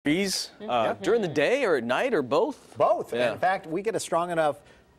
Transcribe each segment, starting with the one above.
Breeze during the day or at night or both? Both. Yeah. In fact, we get a strong enough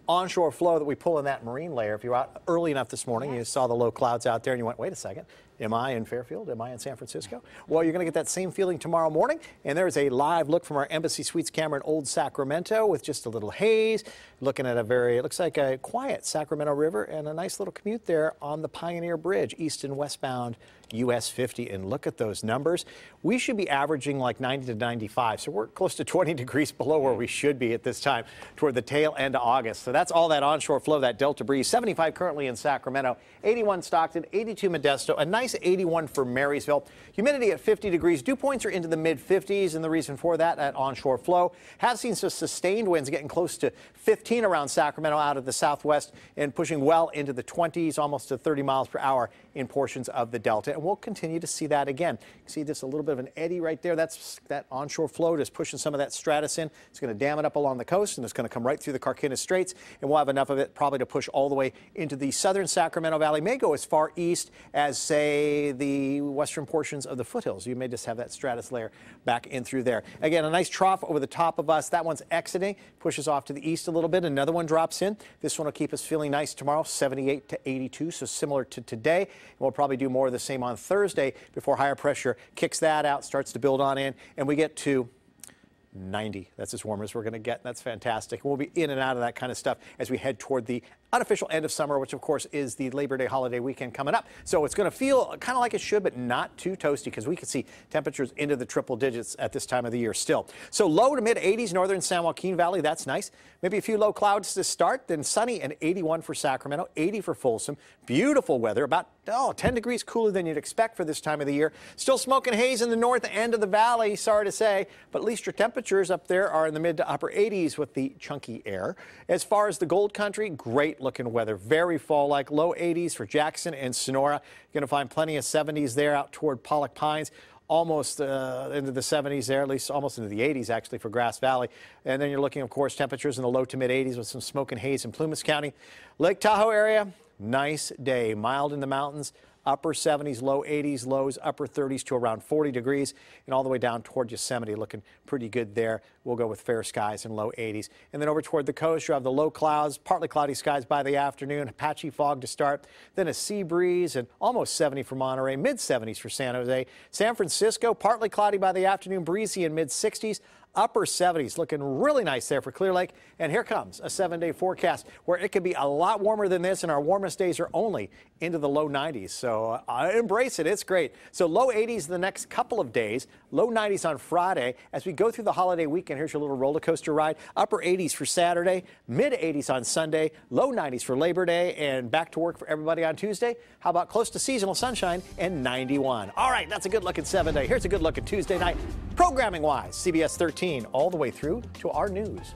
onshore flow that we pull in that marine layer. If you were out early enough this morning, you saw the low clouds out there and you went, wait a second, am I in Fairfield? Am I in San Francisco? Well, you're going to get that same feeling tomorrow morning. And there's a live look from our Embassy Suites camera in Old Sacramento with just a little haze. Looking at it looks like a quiet Sacramento River and a nice little commute there on the Pioneer Bridge, east and westbound US 50. And look at those numbers. We should be averaging like 90 to 95. So we're close to 20 degrees below where we should be at this time toward the tail end of August. So that's all that onshore flow, that Delta breeze. 75 currently in Sacramento, 81 Stockton, 82 Modesto, a nice 81 for Marysville. Humidity at 50 degrees. Dew points are into the mid 50s, and the reason for that onshore flow. Have seen some sustained winds getting close to 15 around Sacramento out of the southwest and pushing well into the 20s, almost to 30 miles per hour in portions of the Delta. And we'll continue to see that again. See just a little bit of an eddy right there. That's that onshore flow just pushing some of that stratus in. It's going to dam it up along the coast, and it's going to come right through the Carquinez Straits, and we'll have enough of it probably to push all the way into the southern Sacramento Valley. May go as far east as, say, the western portions of the foothills. You may just have that stratus layer back in through there. Again, a nice trough over the top of us. That one's exiting, pushes off to the east a little bit. Another one drops in. This one will keep us feeling nice tomorrow, 78 to 82, so similar to today. And we'll probably do more of the same on Thursday before higher pressure kicks that out, starts to build on in, and we get to 90. That's as warm as we're going to get. That's fantastic. We'll be in and out of that kind of stuff as we head toward the unofficial end of summer, which of course is the Labor Day holiday weekend coming up. So it's going to feel kind of like it should, but not too toasty, because we can see temperatures into the triple digits at this time of the year still. So low to mid 80s, northern San Joaquin Valley. That's nice. Maybe a few low clouds to start, then sunny and 81 for Sacramento, 80 for Folsom. Beautiful weather, about 10 degrees cooler than you'd expect for this time of the year. Still smoke and haze in the north end of the valley, sorry to say, but at least your temperatures up there are in the mid to upper 80s with the chunky air. As far as the Gold Country, great looking weather, very fall-like, low 80s for Jackson and Sonora. You're going to find plenty of 70s there out toward Pollock Pines. Almost into the 70s there, at least almost into the 80s actually for Grass Valley. And then you're looking, of course, temperatures in the low to mid 80s with some smoke and haze in Plumas County. Lake Tahoe area, nice day, mild in the mountains. Upper 70s, low 80s, lows upper 30s to around 40 degrees, and all the way down toward Yosemite, looking pretty good there. We'll go with fair skies and low 80s. And then over toward the coast, you have the low clouds, partly cloudy skies by the afternoon, patchy fog to start, then a sea breeze and almost 70 for Monterey, mid 70s for San Jose. San Francisco, partly cloudy by the afternoon, breezy in mid 60s. Upper 70s, looking really nice there for Clear Lake. And here comes a 7-day forecast where it could be a lot warmer than this, and our warmest days are only into the low 90s. So I embrace it. It's great. So low 80s the next couple of days, low 90s on Friday. As we go through the holiday weekend, here's your little roller coaster ride. Upper 80s for Saturday, mid 80s on Sunday, low 90s for Labor Day, and back to work for everybody on Tuesday. How about close to seasonal sunshine and 91? All right, that's a good looking 7-day. Here's a good look at Tuesday night, programming wise. CBS 13 all the way through to our news.